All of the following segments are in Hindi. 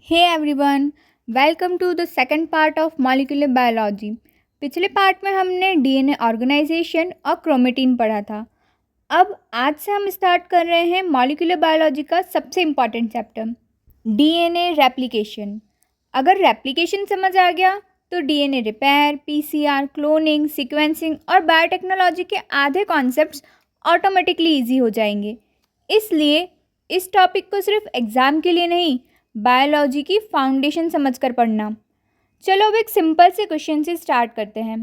Hey everyone, welcome to the second part of molecular biology. पिछले पार्ट में हमने डीएनए ऑर्गेनाइजेशन और क्रोमेटिन पढ़ा था। अब आज से हम स्टार्ट कर रहे हैं मॉलिक्यूलर बायोलॉजी का सबसे इम्पॉर्टेंट चैप्टर, डीएनए रेप्लिकेशन। अगर रेप्लिकेशन समझ आ गया तो DNA repair, PCR, cloning, sequencing और बायोटेक्नोलॉजी के आधे कॉन्सेप्ट्स ऑटोमेटिकली ईजी हो जाएंगे। इसलिए इस टॉपिक को सिर्फ एग्ज़ाम के लिए नहीं, बायोलॉजी की फाउंडेशन समझकर पढ़ना। चलो अब एक सिंपल से क्वेश्चन से स्टार्ट करते हैं।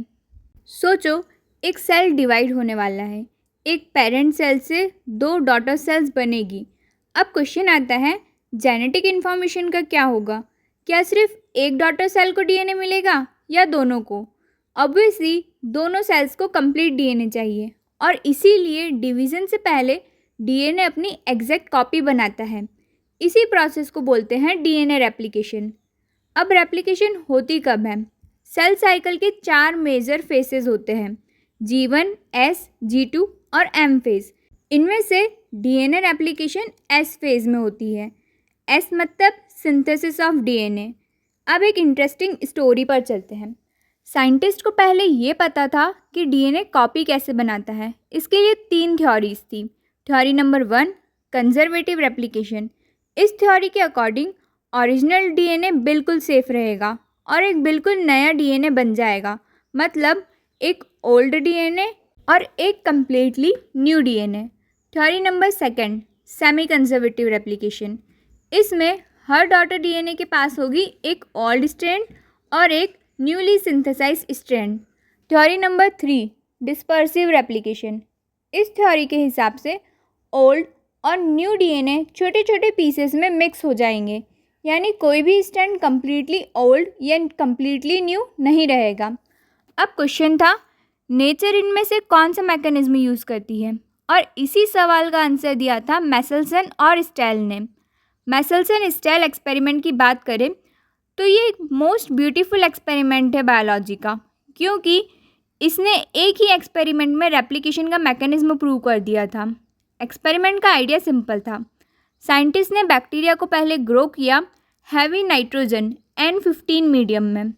सोचो, एक सेल डिवाइड होने वाला है। एक पेरेंट सेल से 2 डॉटर सेल्स बनेगी। अब क्वेश्चन आता है, जेनेटिक इन्फॉर्मेशन का क्या होगा? क्या सिर्फ एक डॉटर सेल को डीएनए मिलेगा या दोनों को? ऑब्वियसली दोनों सेल्स को कंप्लीट डीएनए चाहिए और इसीलिए डिवीज़न से पहले डीएनए अपनी एग्जैक्ट कॉपी बनाता है। इसी प्रोसेस को बोलते हैं डीएनए रेप्लिकेशन। अब रेप्लिकेशन होती कब है? सेल साइकिल के 4 मेजर फेसेस होते हैं, G1, S, G2 और M फेज। इनमें से डीएनए रेप्लिकेशन S फेज में होती है। S मतलब सिंथेसिस ऑफ डीएनए। अब एक इंटरेस्टिंग स्टोरी पर चलते हैं। साइंटिस्ट को पहले ये पता था कि डीएनए कॉपी कैसे बनाता है। इसके लिए 3 थ्योरीज थी। Theory number 1, conservative replication. इस थ्योरी के अकॉर्डिंग ओरिजिनल डीएनए बिल्कुल सेफ रहेगा और एक बिल्कुल नया डीएनए बन जाएगा, मतलब एक ओल्ड डीएनए और एक completely new DNA. Theory number 2, semi conservative replication. इसमें हर डॉटर डीएनए के पास होगी एक ओल्ड स्ट्रैंड और एक newly synthesized strand. Theory number 3, dispersive replication. इस थ्योरी के हिसाब से ओल्ड और न्यू डीएनए छोटे छोटे पीसेस में मिक्स हो जाएंगे, यानी कोई भी स्ट्रैंड कम्प्लीटली ओल्ड या कम्प्लीटली न्यू नहीं रहेगा। अब क्वेश्चन था, नेचर इनमें से कौन सा मैकेनिज्म यूज़ करती है? और इसी सवाल का आंसर दिया था मैसेल्सन और स्टेल ने। मैसेल्सन स्टेल एक्सपेरिमेंट की बात करें तो ये एक मोस्ट ब्यूटीफुल एक्सपेरिमेंट है बायोलॉजी का, क्योंकि इसने एक ही एक्सपेरिमेंट में रेप्लिकेशन का मैकेनिज्म प्रूव कर दिया था। एक्सपेरिमेंट का आइडिया सिंपल था। साइंटिस्ट ने बैक्टीरिया को पहले ग्रो किया हैवी नाइट्रोजन N15 मीडियम में।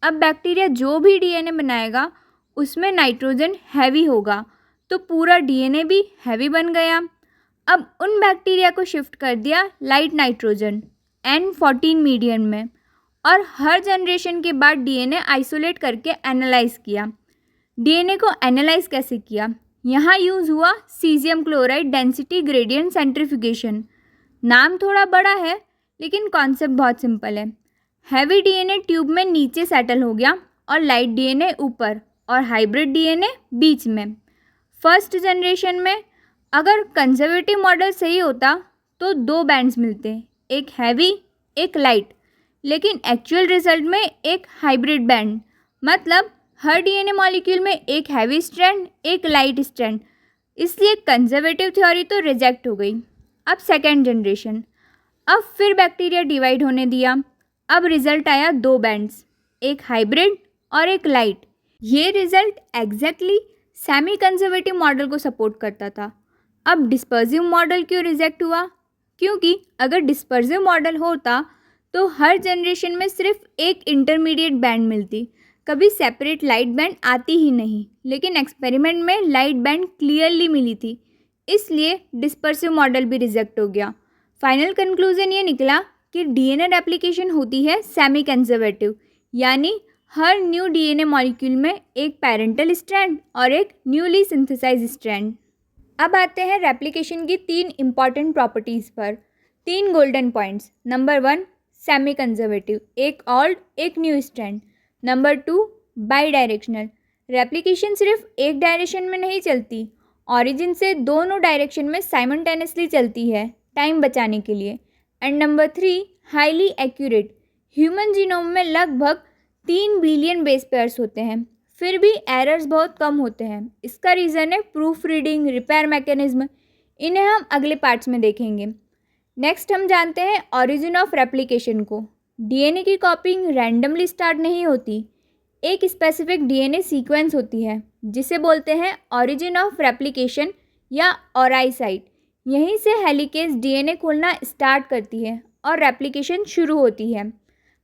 अब बैक्टीरिया जो भी डीएनए बनाएगा उसमें नाइट्रोजन हैवी होगा, तो पूरा डीएनए भी हैवी बन गया। अब उन बैक्टीरिया को शिफ्ट कर दिया लाइट नाइट्रोजन N14 मीडियम में और हर जनरेशन के बाद डीएनए आइसोलेट करके एनालाइज किया। डीएनए को एनालाइज कैसे किया? यहाँ यूज़ हुआ caesium chloride density gradient centrifugation. नाम थोड़ा बड़ा है लेकिन कॉन्सेप्ट बहुत सिंपल है। हैवी डीएनए ट्यूब में नीचे सेटल हो गया और लाइट डीएनए ऊपर और हाइब्रिड डीएनए बीच में। फर्स्ट जनरेशन में अगर कंजर्वेटिव मॉडल सही होता तो 2 बैंड्स मिलते, एक हैवी एक लाइट, लेकिन एक्चुअल रिजल्ट में एक हाइब्रिड बैंड, मतलब हर डीएनए मॉलिक्यूल में एक हैवी स्ट्रैंड एक लाइट स्ट्रैंड। इसलिए कंजर्वेटिव थ्योरी तो रिजेक्ट हो गई। अब सेकेंड जनरेशन, अब फिर बैक्टीरिया डिवाइड होने दिया। अब रिजल्ट आया 2 बैंड्स, एक हाइब्रिड और एक लाइट। ये result exactly semi conservative model को सपोर्ट करता था। अब डिस्पर्सिव मॉडल क्यों रिजेक्ट हुआ? क्योंकि अगर डिस्पर्सिव मॉडल होता तो हर जनरेशन में सिर्फ एक इंटरमीडिएट बैंड मिलती, कभी सेपरेट लाइट बैंड आती ही नहीं। लेकिन एक्सपेरिमेंट में लाइट बैंड क्लियरली मिली थी, इसलिए डिस्पर्सिव मॉडल भी रिजेक्ट हो गया। फाइनल कंक्लूजन ये निकला कि डीएनए रेप्लिकेशन होती है सेमी कंजर्वेटिव, यानी हर न्यू डीएनए मॉलिक्यूल में एक पेरेंटल स्ट्रैंड और एक न्यूली सिंथेसाइज्ड स्ट्रैंड। अब आते हैं रेप्लिकेशन की 3 इंपॉर्टेंट प्रॉपर्टीज़ पर, 3 golden points. Number 1, semi conservative, एक ओल्ड एक new strand. Number 2, by directional, replication सिर्फ एक डायरेक्शन में नहीं चलती, ऑरिजिन से दोनों डायरेक्शन में साइमल्टेनियसली चलती है टाइम बचाने के लिए। And number 3, highly accurate, human genome में लगभग 3 बिलियन बेस पेयर्स होते हैं, फिर भी एरर्स बहुत कम होते हैं। इसका रीज़न है प्रूफ रीडिंग, रिपेयर मैकेनिज्म। इन्हें हम अगले पार्ट्स में देखेंगे। नेक्स्ट हम जानते हैं ऑरिजिन ऑफ रेप्लिकेशन को। डीएनए की कॉपिंग रैंडमली स्टार्ट नहीं होती, एक स्पेसिफिक डीएनए सीक्वेंस होती है जिसे बोलते हैं ऑरिजिन ऑफ रेप्लिकेशन या ऑराई साइट। यहीं से हेलिकेज डीएनए खोलना स्टार्ट करती है और रेप्लिकेशन शुरू होती है।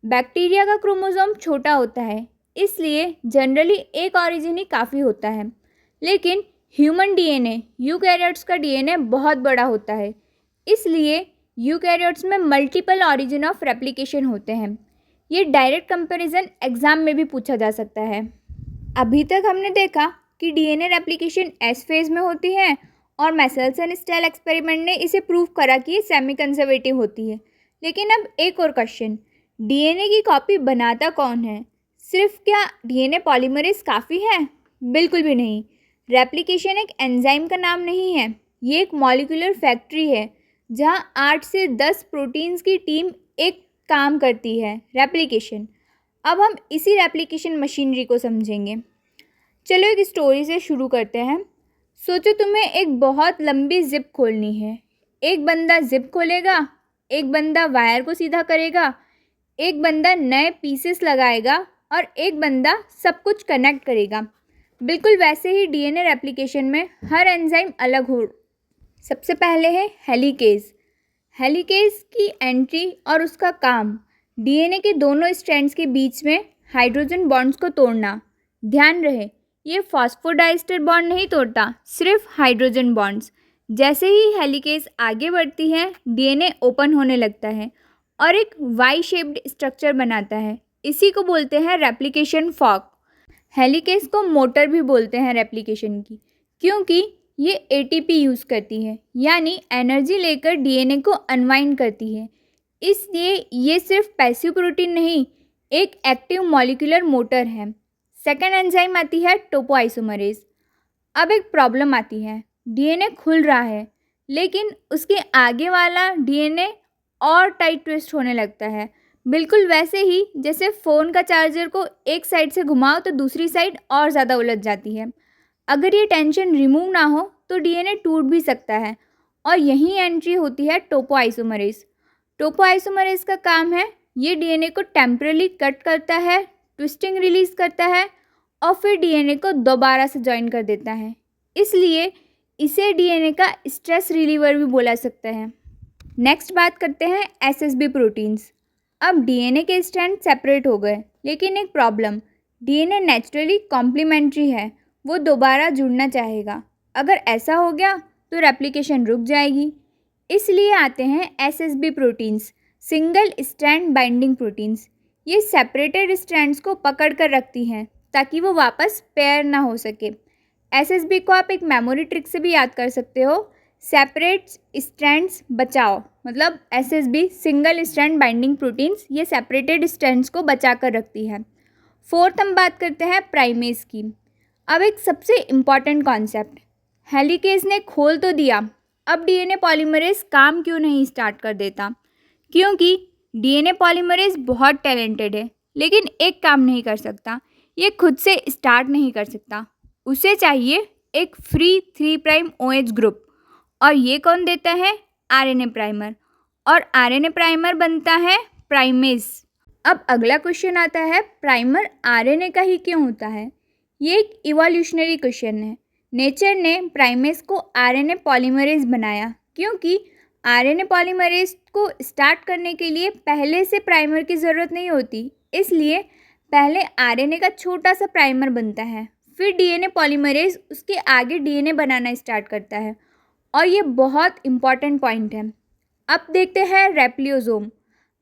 बैक्टीरिया का क्रोमोसोम छोटा होता है, इसलिए जनरली एक ऑरिजिन ही काफ़ी होता है। लेकिन ह्यूमन डीएनए, यूकैरियोट्स का डीएनए बहुत बड़ा होता है, इसलिए यूकैरियोट्स में मल्टीपल ऑरिजिन ऑफ रेप्लिकेशन होते हैं। ये डायरेक्ट कंपैरिजन एग्जाम में भी पूछा जा सकता है। अभी तक हमने देखा कि डीएनए रेप्लिकेशन एस फेज में होती है और मेसेल्सन-स्टेल एक्सपेरिमेंट ने इसे प्रूव करा कि ये सेमी कंजर्वेटिव होती है। लेकिन अब एक और क्वेश्चन, डीएनए की कॉपी बनाता कौन है? सिर्फ क्या डीएनए पॉलीमरेज काफ़ी है? बिल्कुल भी नहीं। रेप्लिकेशन एक एंजाइम का नाम नहीं है, ये एक मॉलिक्यूलर फैक्ट्री है जहां 8 से 10 प्रोटीन्स की टीम एक काम करती है, रेप्लिकेशन। अब हम इसी रेप्लिकेशन मशीनरी को समझेंगे। चलो एक स्टोरी से शुरू करते हैं। सोचो तुम्हें एक बहुत लंबी जिप खोलनी है। एक बंदा जिप खोलेगा, एक बंदा वायर को सीधा करेगा, एक बंदा नए पीसेस लगाएगा और एक बंदा सब कुछ कनेक्ट करेगा। बिल्कुल वैसे ही डीएनए रेप्लिकेशन में हर एंजाइम अलग हो। सबसे पहले है हेलिकेज। हेलिकेज की एंट्री और उसका काम डीएनए के दोनों स्ट्रैंड्स के बीच में हाइड्रोजन बॉन्ड्स को तोड़ना। ध्यान रहे, ये फॉस्फोडाइस्टर बॉन्ड नहीं तोड़ता, सिर्फ हाइड्रोजन बॉन्ड्स। जैसे ही हेलिकेज आगे बढ़ती है, डीएनए ओपन होने लगता है और एक वाई शेप्ड स्ट्रक्चर बनाता है। इसी को बोलते हैं रेप्लिकेशन फॉर्क। हेलिकेज को मोटर भी बोलते हैं रेप्लिकेशन की, क्योंकि ये एटीपी यूज़ करती है, यानी एनर्जी लेकर डीएनए को अनवाइंड करती है। इसलिए ये सिर्फ पैसिव प्रोटीन नहीं, एक एक्टिव मॉलिक्यूलर मोटर है। सेकेंड एंजाइम आती है टोपोआइसोमरेज। अब एक प्रॉब्लम आती है, डीएनए खुल रहा है लेकिन उसके आगे वाला डीएनए और टाइट ट्विस्ट होने लगता है। बिल्कुल वैसे ही जैसे फ़ोन का चार्जर को एक साइड से घुमाओ तो दूसरी साइड और ज़्यादा उलझ जाती है। अगर ये टेंशन रिमूव ना हो तो डीएनए टूट भी सकता है और यहीं एंट्री होती है टोपोआइसोमरेज। टोपोआइसोमरेज का काम है, ये डीएनए को टेम्परली कट करता है, ट्विस्टिंग रिलीज करता है और फिर डीएनए को दोबारा से ज्वाइन कर देता है। इसलिए इसे डीएनए का स्ट्रेस रिलीवर भी बोला सकता है। नेक्स्ट बात करते हैं एसएसबी प्रोटीन्स। अब डीएनए के स्ट्रैंड सेपरेट हो गए, लेकिन एक प्रॉब्लम, डीएनए नेचुरली कॉम्प्लीमेंट्री है, वो दोबारा जुड़ना चाहेगा। अगर ऐसा हो गया तो रेप्लिकेशन रुक जाएगी। इसलिए आते हैं SSB proteins, single strand binding proteins. ये सेपरेटेड स्ट्रैंड्स को पकड़ कर रखती हैं ताकि वो वापस पेयर ना हो सके। एसएसबी को आप एक मेमोरी ट्रिक से भी याद कर सकते हो, सेपरेट स्ट्रैंड्स बचाओ। मतलब SSB single strand binding proteins ये सेपरेटेड स्ट्रैंड्स को बचा कर रखती है। फोर्थ हम बात करते हैं प्राइमेज की। अब एक सबसे इम्पॉर्टेंट कॉन्सेप्ट, हेलिकेज ने खोल तो दिया, अब डीएनए पॉलीमरेज काम क्यों नहीं स्टार्ट कर देता? क्योंकि डीएनए पॉलीमरेज बहुत टैलेंटेड है, लेकिन एक काम नहीं कर सकता, ये खुद से स्टार्ट नहीं कर सकता। उसे चाहिए एक फ्री 3 प्राइम OH ग्रुप, और ये कौन देता है? आरएनए प्राइमर, और आरएनए प्राइमर बनता है प्राइमेज। अब अगला क्वेश्चन आता है, प्राइमर आरएनए का ही क्यों होता है? ये एक इवोल्यूशनरी क्वेश्चन है। नेचर ने प्राइमेज को आरएनए पॉलीमरेज बनाया, क्योंकि आरएनए पॉलीमरेज को स्टार्ट करने के लिए पहले से प्राइमर की ज़रूरत नहीं होती। इसलिए पहले आरएनए का छोटा सा प्राइमर बनता है, फिर डीएनए पॉलीमरेज उसके आगे डीएनए बनाना स्टार्ट करता है। और ये बहुत इम्पॉर्टेंट पॉइंट है। अब देखते हैं रेप्लियोसोम।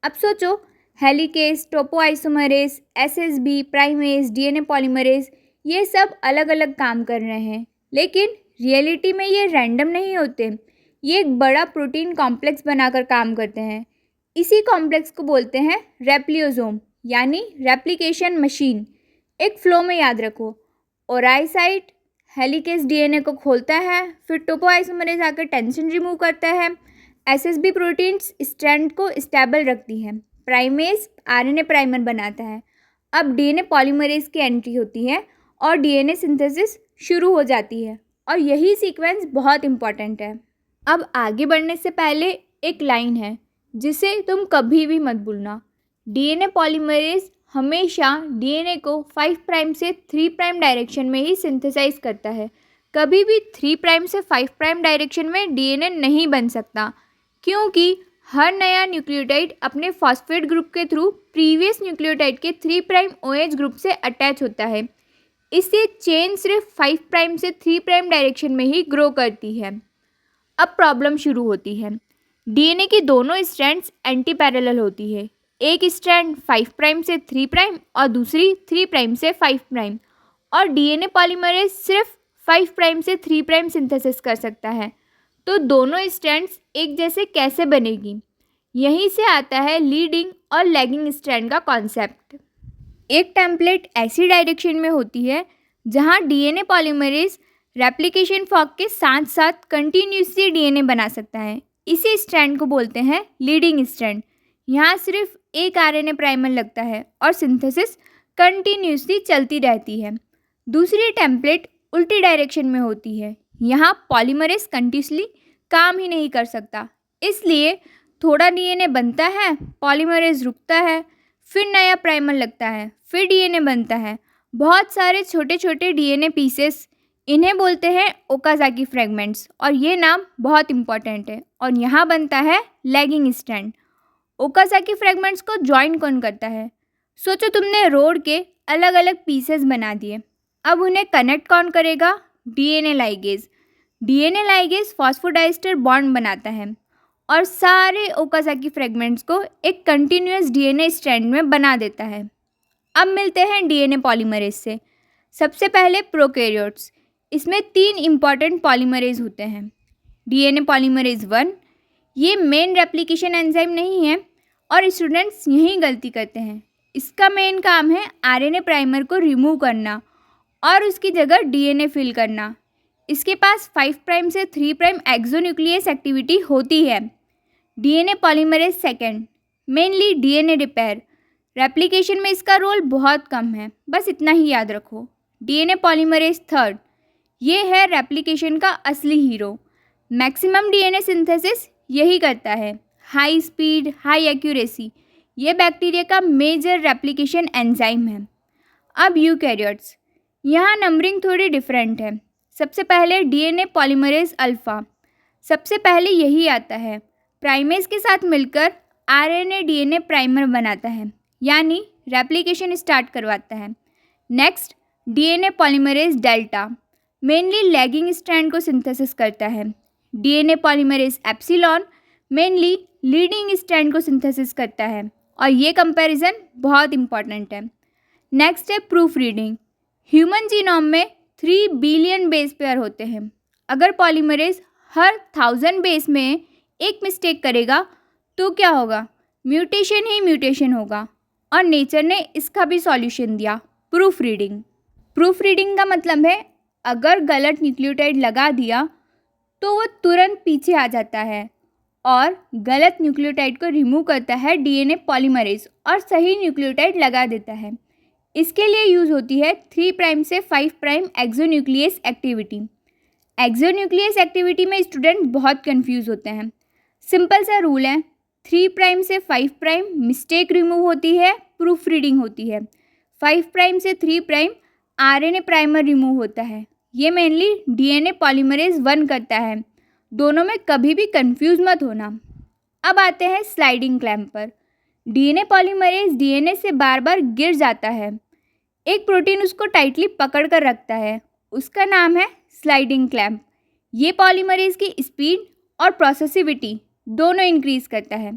अब सोचो, helicase, topoisomerase, SSB, primase, DNA polymerase, ये सब अलग अलग काम कर रहे हैं, लेकिन रियलिटी में ये रैंडम नहीं होते। ये एक बड़ा प्रोटीन कॉम्प्लेक्स बनाकर काम करते हैं। इसी कॉम्प्लेक्स को बोलते हैं रेप्लियोसोम, यानी रेप्लिकेशन मशीन। एक फ्लो में याद रखो, ओराई साइट हेलिकेज डीएनए को खोलता है, फिर टोपोआइसोमरेज आकर टेंशन रिमूव करता है, एसएसबी प्रोटीन्स स्ट्रैंड को स्टेबल रखती है, प्राइमेज आरएनए प्राइमर बनाता है। अब डीएनए पॉलीमरेज की एंट्री होती है और डीएनए सिंथेसिस शुरू हो जाती है, और यही सीक्वेंस बहुत इम्पॉर्टेंट है। अब आगे बढ़ने से पहले एक लाइन है जिसे तुम कभी भी मत भूलना, डीएनए पॉलीमरेज हमेशा डीएनए को 5 प्राइम से 3 प्राइम डायरेक्शन में ही सिंथेसाइज करता है। कभी भी 3 प्राइम से 5 प्राइम डायरेक्शन में डीएनए नहीं बन सकता, क्योंकि हर नया न्यूक्लियोटाइड अपने फॉस्फेट ग्रुप के थ्रू प्रीवियस न्यूक्लियोटाइड के 3 प्राइम OH ग्रुप से अटैच होता है। इससे चेन सिर्फ 5 प्राइम से 3 प्राइम डायरेक्शन में ही ग्रो करती है। अब प्रॉब्लम शुरू होती है। डीएनए की दोनों स्ट्रैंड्स एंटी पैरेलल होती है। एक स्ट्रैंड 5 प्राइम से 3 प्राइम और दूसरी 3 प्राइम से 5 प्राइम, और डीएनए पॉलीमरेज सिर्फ 5 प्राइम से 3 प्राइम सिंथेसिस कर सकता है। तो दोनों स्ट्रैंड्स एक जैसे कैसे बनेगी? यहीं से आता है लीडिंग और लैगिंग स्ट्रैंड का कॉन्सेप्ट। एक टेम्पलेट ऐसी डायरेक्शन में होती है जहां डीएनए पॉलीमरेज रेप्लिकेशन फॉर्क के साथ साथ कंटिन्यूसली डीएनए बना सकता है। इसी स्ट्रैंड को बोलते हैं लीडिंग स्ट्रैंड। यहाँ सिर्फ एक आरएनए प्राइमर लगता है और सिंथेसिस कंटिन्यूसली चलती रहती है। दूसरी टेम्पलेट उल्टी डायरेक्शन में होती है। यहाँ पॉलीमरेज कंटिन्यूसली काम ही नहीं कर सकता, इसलिए थोड़ा डीएनए बनता है, पॉलीमरेज रुकता है, फिर नया प्राइमर लगता है, फिर डीएनए बनता है। बहुत सारे छोटे छोटे डीएनए पीसेस, इन्हें बोलते हैं ओकाज़ाकी फ्रेगमेंट्स, और ये नाम बहुत इंपॉर्टेंट है। और यहाँ बनता है लैगिंग स्ट्रैंड। ओकाज़ाकी फ्रेगमेंट्स को ज्वाइन कौन करता है? सोचो तुमने रोड के अलग अलग पीसेस बना दिए, अब उन्हें कनेक्ट कौन करेगा? DNA ligase. DNA ligase phosphodiester bond बनाता है और सारे ओकाज़ाकी फ्रेगमेंट्स को एक कंटिन्यूअस डीएनए स्ट्रैंड में बना देता है। अब मिलते हैं डीएनए पॉलीमरेज से। सबसे पहले प्रोकैरियोट्स। इसमें 3 इम्पॉर्टेंट पॉलीमरेज होते हैं। डीएनए पॉलीमरेज 1, ये मेन रेप्लिकेशन एंजाइम नहीं है और स्टूडेंट्स यही गलती करते हैं। इसका मेन काम है आरएनए प्राइमर को रिमूव करना और उसकी जगह डीएनए फिल करना। इसके पास 5 प्राइम से 3 प्राइम एक्सोन्यूक्लियस एक्टिविटी होती है। DNA polymerase 2, mainly DNA repair. Replication में इसका रोल बहुत कम है, बस इतना ही याद रखो। डीएनए पॉलीमरेज 3, ये है रेप्लिकेशन का असली हीरो। मैक्सिमम डीएनए सिंथेसिस यही करता है। हाई स्पीड, हाई एक्यूरेसी, ये बैक्टीरिया का मेजर रेप्लिकेशन एंजाइम है। अब यूकैरियोट्स, यहाँ नंबरिंग थोड़ी डिफरेंट है। सबसे पहले डीएनए पॉलीमरेज अल्फ़ा, सबसे पहले यही आता है। प्राइमेज के साथ मिलकर आरएनए डीएनए प्राइमर बनाता है, यानी रेप्लिकेशन स्टार्ट करवाता है। Next DNA polymerase delta, mainly lagging strand को सिंथेसिस करता है। DNA polymerase epsilon mainly leading strand को सिंथेसिस करता है, और ये कंपैरिजन बहुत इंपॉर्टेंट है। नेक्स्ट है प्रूफ रीडिंग। ह्यूमन जीनोम में 3 बिलियन बेस पेयर होते हैं। अगर पॉलीमरेज हर 1000 बेस में एक मिस्टेक करेगा तो क्या होगा? म्यूटेशन ही म्यूटेशन होगा, और नेचर ने इसका भी सॉल्यूशन दिया, प्रूफ रीडिंग। प्रूफ रीडिंग का मतलब है अगर गलत न्यूक्लियोटाइड लगा दिया तो वो तुरंत पीछे आ जाता है और गलत न्यूक्लियोटाइड को रिमूव करता है डीएनए पॉलीमरेज और सही न्यूक्लियोटाइड लगा देता है। इसके लिए यूज़ होती है 3 प्राइम से 5 prime exonuclease activity. Exonuclease activity में स्टूडेंट बहुत कंफ्यूज होते हैं। सिंपल सा रूल है, 3 प्राइम से 5 प्राइम मिस्टेक रिमूव होती है, प्रूफ रीडिंग होती है। 5 प्राइम से 3 प्राइम आरएनए प्राइमर रिमूव होता है। ये मेनली डीएनए पॉलीमरेज 1 करता है। दोनों में कभी भी कंफ्यूज मत होना। अब आते हैं स्लाइडिंग क्लैंप पर। डीएनए पॉलीमरेज डीएनए से बार बार गिर जाता है। एक प्रोटीन उसको टाइटली पकड़ कर रखता है, उसका नाम है स्लाइडिंग क्लैंप। ये पॉलीमरेज की स्पीड और प्रोसेसिविटी दोनों इंक्रीज करता है,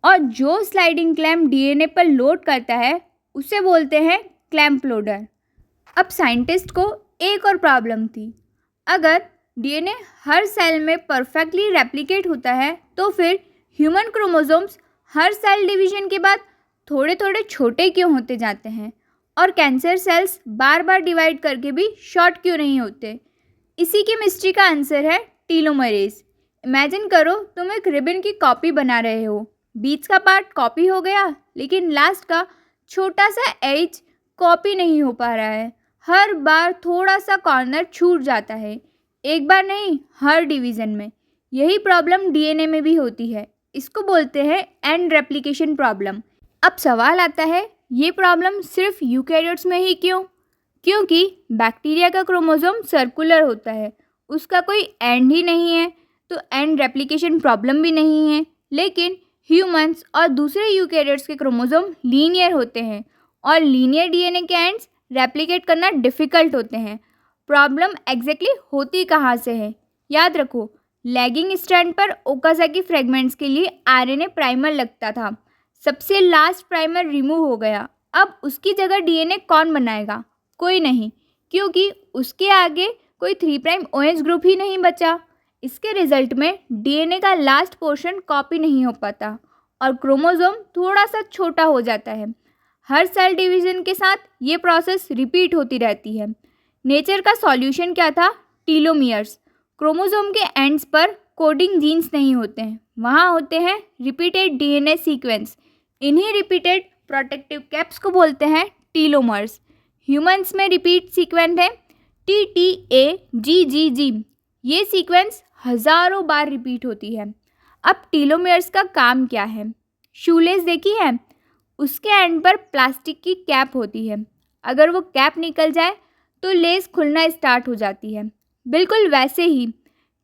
और जो स्लाइडिंग क्लैंप डीएनए पर लोड करता है उसे बोलते हैं क्लैंप लोडर। अब साइंटिस्ट को एक और प्रॉब्लम थी। अगर डीएनए हर सेल में परफेक्टली रेप्लिकेट होता है तो फिर ह्यूमन क्रोमोसोम्स हर सेल डिवीजन के बाद थोड़े थोड़े छोटे क्यों होते जाते हैं, और कैंसर सेल्स बार बार डिवाइड करके भी शॉर्ट क्यों नहीं होते? इसी की मिस्ट्री का आंसर है टीलोमरेज। इमेजिन करो तुम एक रिबन की कॉपी बना रहे हो, बीच का पार्ट कॉपी हो गया लेकिन लास्ट का छोटा सा एज कॉपी नहीं हो पा रहा है। हर बार थोड़ा सा कॉर्नर छूट जाता है, एक बार नहीं, हर डिवीज़न में। यही प्रॉब्लम डीएनए में भी होती है। इसको बोलते हैं एंड रेप्लिकेशन प्रॉब्लम। अब सवाल आता है, ये प्रॉब्लम सिर्फ यूकैरियोट्स में ही क्यों? क्योंकि बैक्टीरिया का क्रोमोसोम सर्कुलर होता है, उसका कोई एंड ही नहीं है, तो एंड रेप्लिकेशन प्रॉब्लम भी नहीं है। लेकिन ह्यूमंस और दूसरे यूकैरियोट्स के क्रोमोसोम लीनियर होते हैं और लीनियर डीएनए के एंड्स रेप्लिकेट करना डिफ़िकल्ट होते हैं। प्रॉब्लम एग्जैक्टली होती कहाँ से है? याद रखो, लैगिंग स्ट्रैंड पर ओकाज़की फ्रेगमेंट्स के लिए आरएनए प्राइमर लगता था। सबसे लास्ट प्राइमर रिमूव हो गया। अब उसकी जगह डीएनए कौन बनाएगा? कोई नहीं, क्योंकि उसके आगे कोई 3' OH ग्रुप ही नहीं बचा। इसके रिजल्ट में डीएनए का लास्ट पोर्शन कॉपी नहीं हो पाता और क्रोमोसोम थोड़ा सा छोटा हो जाता है। हर सेल डिवीज़न के साथ ये प्रोसेस रिपीट होती रहती है। नेचर का सॉल्यूशन क्या था? टीलोमियर्स। क्रोमोसोम के एंड्स पर कोडिंग जीन्स नहीं होते हैं, वहाँ होते हैं रिपीटेड डीएनए सीक्वेंस। इन्हीं रिपीटेड प्रोटेक्टिव कैप्स को बोलते हैं टीलोमर्स। ह्यूमंस में रिपीट सीक्वेंस है TTAGGG। ये सीक्वेंस हज़ारों बार रिपीट होती है। अब टीलोमियर्स का काम क्या है? शूलेस देखी है? उसके एंड पर प्लास्टिक की कैप होती है। अगर वो कैप निकल जाए तो लेस खुलना स्टार्ट हो जाती है। बिल्कुल वैसे ही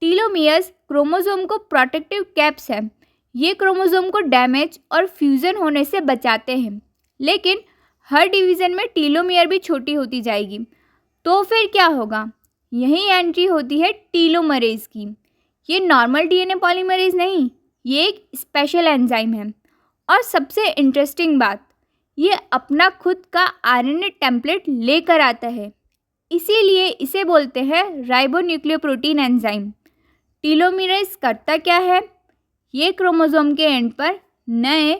टीलोमियर्स क्रोमोसोम को प्रोटेक्टिव कैप्स है। ये क्रोमोसोम को डैमेज और फ्यूज़न होने से बचाते हैं। लेकिन हर डिवीज़न में टीलोमियर भी छोटी होती जाएगी, तो फिर क्या होगा? यही एंट्री होती है टीलोमरेज की। ये नॉर्मल डीएनए पॉलीमरेज नहीं, ये एक स्पेशल एंजाइम है। और सबसे इंटरेस्टिंग बात, ये अपना खुद का आरएनए टेम्पलेट लेकर आता है। इसीलिए इसे बोलते हैं राइबोन्यूक्लियोप्रोटीन एंजाइम। टीलोमरेज करता क्या है? ये क्रोमोसोम के एंड पर नए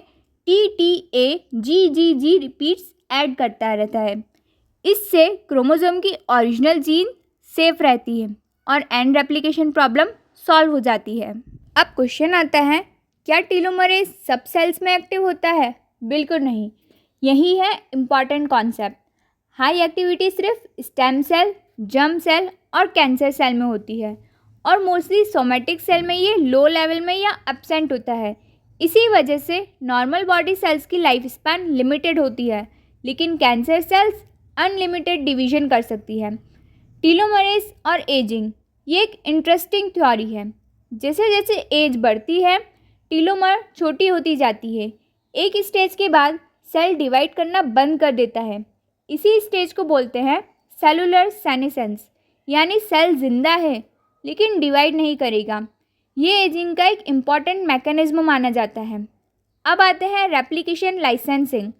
TTAGGG रिपीट्स ऐड करता रहता है। इससे क्रोमोसोम की ओरिजिनल जीन सेफ रहती है और एंड रेप्लिकेशन प्रॉब्लम सॉल्व हो जाती है। अब क्वेश्चन आता है, क्या टीलोमरेज सब सेल्स में एक्टिव होता है? बिल्कुल नहीं। यही है इम्पॉर्टेंट कॉन्सेप्ट। हाई एक्टिविटी सिर्फ स्टेम सेल, जर्म सेल और कैंसर सेल में होती है और मोस्टली सोमेटिक सेल में ये लो लेवल में या एब्सेंट होता है। इसी वजह से नॉर्मल बॉडी सेल्स की लाइफ स्पैन लिमिटेड होती है, लेकिन कैंसर सेल्स अनलिमिटेड डिवीजन कर सकती है। टीलोमरेज और एजिंग, ये एक इंटरेस्टिंग थ्योरी है। जैसे जैसे एज बढ़ती है टीलोमर छोटी होती जाती है। एक स्टेज के बाद सेल डिवाइड करना बंद कर देता है। इसी स्टेज को बोलते हैं सेलुलर सेनेसेंस, यानी सेल जिंदा है लेकिन डिवाइड नहीं करेगा। ये एजिंग का एक इम्पॉर्टेंट मैकेनिज्म माना जाता है। अब आते हैं रेप्लिकेशन लाइसेंसिंग।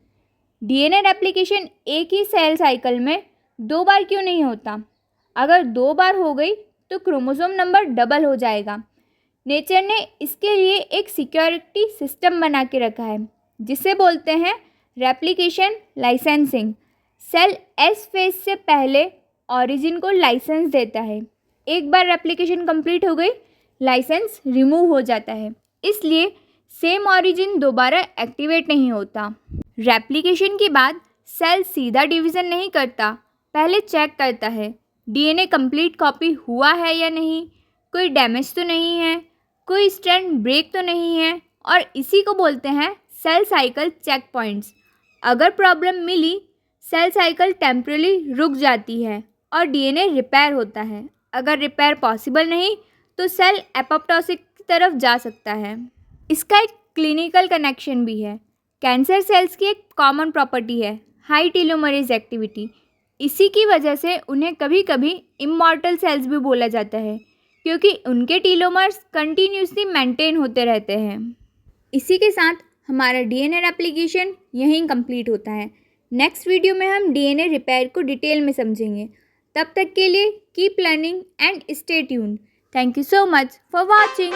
डीएनए रेप्लिकेशन एक ही सेल साइकिल में 2 बार क्यों नहीं होता? अगर 2 बार हो गई तो क्रोमोसोम नंबर डबल हो जाएगा। नेचर ने इसके लिए एक सिक्योरिटी सिस्टम बना के रखा है, जिसे बोलते हैं replication licensing. Cell S phase से पहले ऑरिजिन को लाइसेंस देता है। एक बार रेप्लिकेशन कंप्लीट हो गई, लाइसेंस रिमूव हो जाता है। इसलिए सेम ऑरिजिन दोबारा एक्टिवेट नहीं होता। रेप्लिकेशन के बाद सेल सीधा डिवीज़न नहीं करता, पहले चेक करता है डीएनए कंप्लीट कॉपी हुआ है या नहीं, कोई डैमेज तो नहीं है, कोई स्ट्रैंड ब्रेक तो नहीं है, और इसी को बोलते हैं सेल साइकिल चेक पॉइंट्स। अगर प्रॉब्लम मिली, सेल साइकिल टेम्पररी रुक जाती है और डीएनए रिपेयर होता है। अगर रिपेयर पॉसिबल नहीं तो सेल एपोप्टोसिस की तरफ जा सकता है। इसका एक क्लिनिकल कनेक्शन भी है। कैंसर सेल्स की एक कॉमन प्रॉपर्टी है हाई टीलोमरेज एक्टिविटी। इसी की वजह से उन्हें कभी कभी इमॉर्टल सेल्स भी बोला जाता है, क्योंकि उनके टीलोमर्स कंटिन्यूसली मेंटेन होते रहते हैं। इसी के साथ हमारा डीएनए रेप्लिकेशन यहीं कंप्लीट होता है। नेक्स्ट वीडियो में हम डीएनए रिपेयर को डिटेल में समझेंगे। तब तक के लिए keep learning and stay tuned. Thank you so much for watching.